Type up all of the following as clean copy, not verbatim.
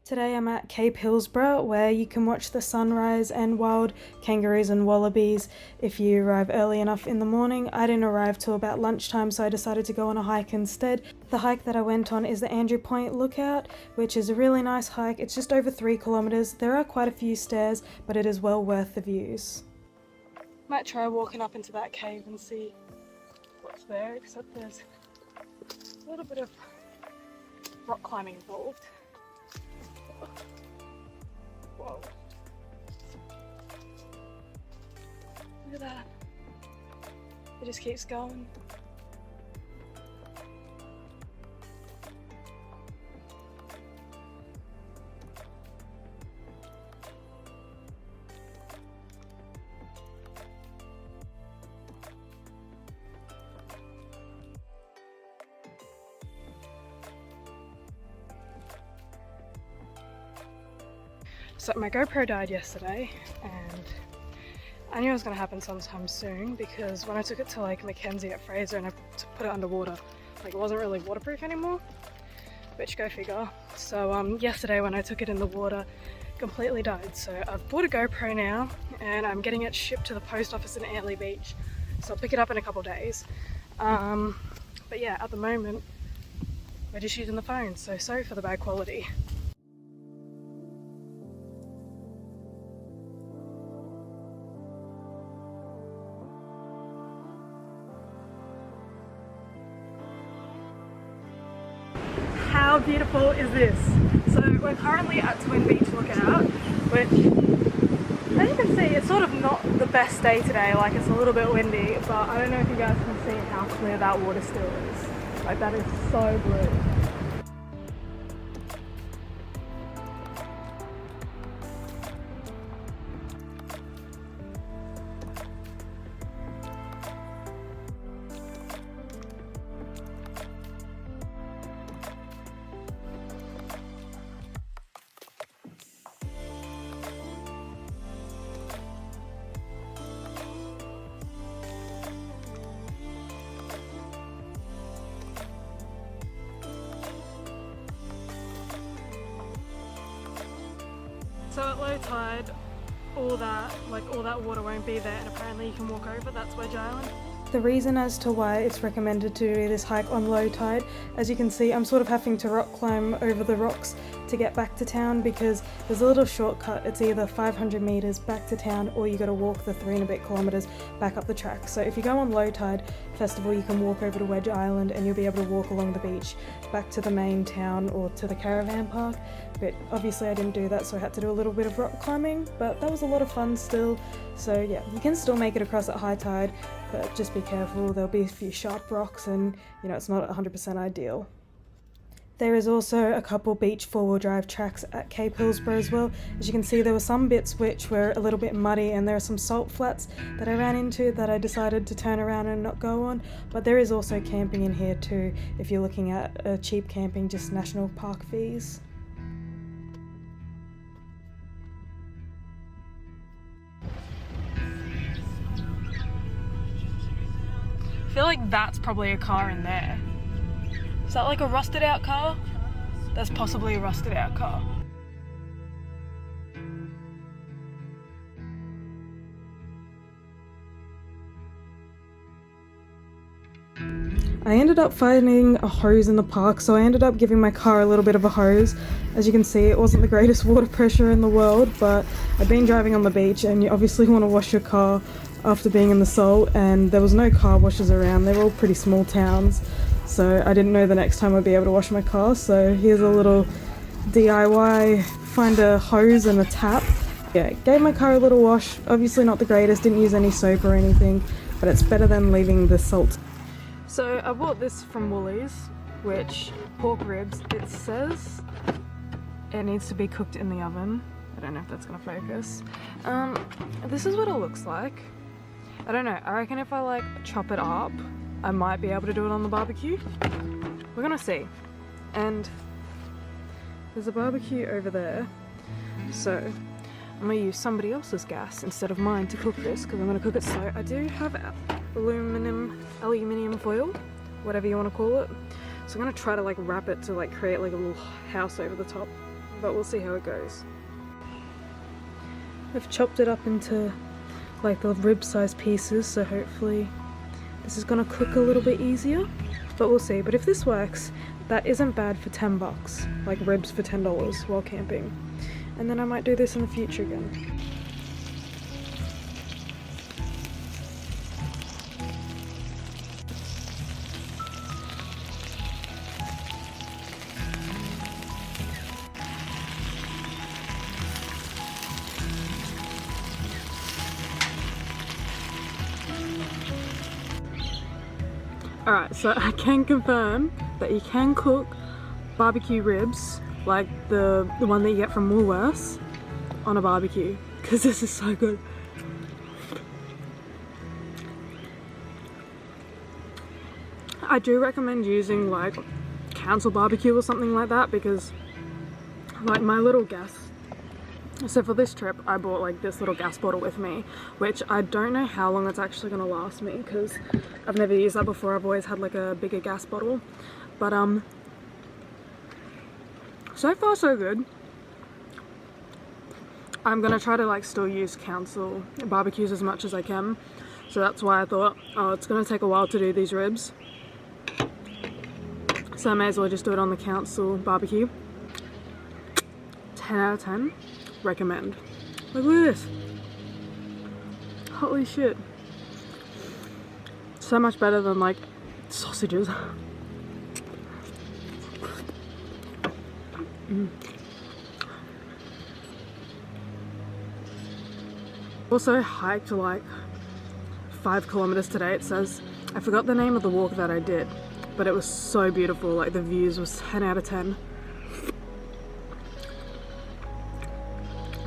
Today I'm at Cape Hillsborough, where you can watch the sunrise and wild kangaroos and wallabies if you arrive early enough in the morning. I didn't arrive till about lunchtime, so I decided to go on a hike instead. The hike that I went on is the Andrew Point Lookout, which is a really nice hike. It's just over 3 kilometers. There are quite a few stairs, but it is well worth the views. Might try walking up into that cave and see what's there, except there's a little bit of rock climbing involved. Whoa. Look at that. It just keeps going. So my GoPro died yesterday, and I knew it was going to happen sometime soon because when I took it to like Mackenzie at Fraser and I put it underwater, like it wasn't really waterproof anymore, which go figure. So yesterday when I took it in the water, it completely died. So I've bought a GoPro now and I'm getting it shipped to the post office in Airlie Beach. So I'll pick it up in a couple days. But yeah, at the moment we're just using the phone, so sorry for the bad quality. How beautiful is this? So we're currently at Twin Beach Lookout, which, as you can see, it's sort of not the best day today. Like, it's a little bit windy, but I don't know if you guys can see how clear that water still is. Like, that is so blue. So at low tide, all that water won't be there, and apparently you can walk over. That's Wedge Island. The reason as to why it's recommended to do this hike on low tide, as you can see, I'm sort of having to rock climb over the rocks to get back to town because there's a little shortcut. It's either 500 meters back to town or you got to walk the 3 and a bit kilometers back up the track. So if you go on low tide festival, you can walk over to Wedge Island and you'll be able to walk along the beach back to the main town or to the caravan park. But obviously I didn't do that, so I had to do a little bit of rock climbing, but that was a lot of fun still. So yeah, you can still make it across at high tide, but just be careful. There'll be a few sharp rocks and, you know, it's not 100% ideal. There is also a couple beach four-wheel drive tracks at Cape Hillsborough as well. As you can see, there were some bits which were a little bit muddy, and there are some salt flats that I ran into that I decided to turn around and not go on. But there is also camping in here too, if you're looking at cheap camping, just national park fees. I feel like that's probably a car in there. Is that like a rusted out car? That's possibly a rusted out car. I ended up finding a hose in the park, so I ended up giving my car a little bit of a hose. As you can see, it wasn't the greatest water pressure in the world, but I've been driving on the beach and you obviously want to wash your car after being in the salt, and there was no car washes around. They were all pretty small towns, so I didn't know the next time I'd be able to wash my car. So here's a little DIY, find a hose and a tap. Yeah, gave my car a little wash. Obviously not the greatest, didn't use any soap or anything, but it's better than leaving the salt. So I bought this from Woolies, which pork ribs, it says it needs to be cooked in the oven. I don't know if that's gonna focus. This is what it looks like. I don't know, I reckon if I like chop it up, I might be able to do it on the barbecue. We're gonna see. And there's a barbecue over there, so I'm gonna use somebody else's gas instead of mine to cook this, because I'm gonna cook it slow. I do have aluminium foil, whatever you want to call it. So I'm gonna try to like wrap it to like create like a little house over the top. but we'll see how it goes. I've chopped it up into like the rib size pieces, so hopefully this is gonna cook a little bit easier, but we'll see. But if this works, that isn't bad for 10 bucks, like ribs for $10 while camping. And then I might do this in the future again. Alright, so I can confirm that you can cook barbecue ribs, like the one that you get from Woolworths, on a barbecue, because this is so good. I do recommend using like council barbecue or something like that, because like my little gas, so for this trip I bought like this little gas bottle with me, which I don't know how long it's actually going to last me because I've never used that before. I've always had like a bigger gas bottle, but so far so good. I'm gonna try to like still use council barbecues as much as I can, so that's why I thought, oh, it's gonna take a while to do these ribs, so I may as well just do it on the council barbecue. 10 out of 10. Recommend. Look at this. Holy shit. So much better than like sausages. Also hiked like 5 kilometers today, it says. I forgot the name of the walk that I did, but it was so beautiful. Like the views was 10 out of 10.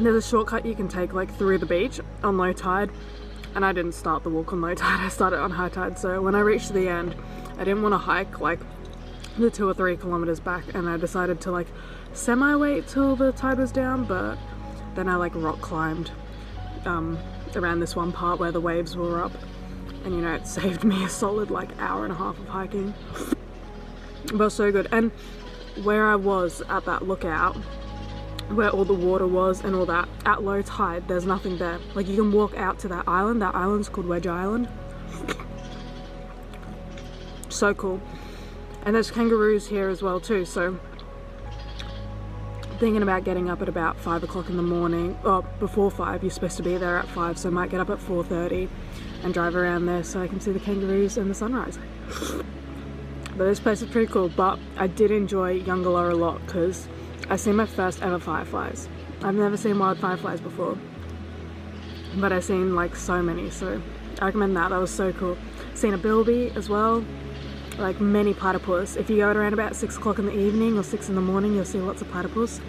There's a shortcut you can take like through the beach on low tide, and I didn't start the walk on low tide, I started on high tide, so when I reached the end I didn't want to hike like the 2 or 3 kilometers back, and I decided to like semi-wait till the tide was down, but then I like rock climbed around this one part where the waves were up, and you know, it saved me a solid like hour and a half of hiking. But so good. And where I was at that lookout, where all the water was and all that, at low tide there's nothing there. Like you can walk out to that island's called Wedge Island. So cool. And there's kangaroos here as well too, so thinking about getting up at about 5 o'clock in the morning, or before 5, you're supposed to be there at 5, so I might get up at 4:30 and drive around there so I can see the kangaroos and the sunrise. But this place is pretty cool. But I did enjoy Yungalar a lot because I seen my first ever fireflies. I've never seen wild fireflies before, but I've seen like so many, so I recommend that. That was so cool. Seen a bilby as well, like many platypus. If you go at around about 6 o'clock in the evening or 6 in the morning, you'll see lots of platypus.